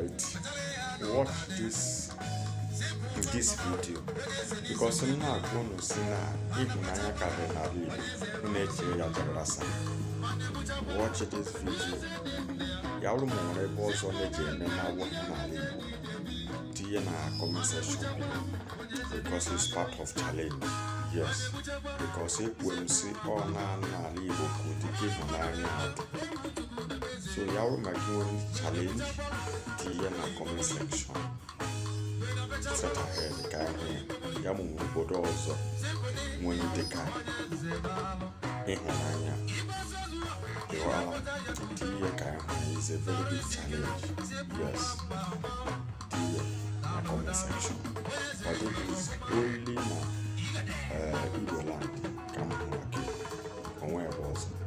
right, watch this video because I'm not going to see na ịhụnanya karịrị n'ala Igbo na-echere ya darasa. Watch this video. Ya wụrụ ma nwere ebe ọzọ na-eji eme na awọ n'ala Igbo, tinye na comment section because it's part of challenge. Yes, because ekwu m si ọ n'ala Igbo ka ụdịka ịhụnanya dị. So ya wụrụ ma gị nwere challenge, tinye na comment section. Set ahead ka ya mụ obodo ọzọ nwere dịka ịhụnanya. Tinye ka ịhụnanya is a very big challenge. Yes, tinye na comment section. But it is only na Igbo land ka m hụrụ gị onwe ebe ọzọ.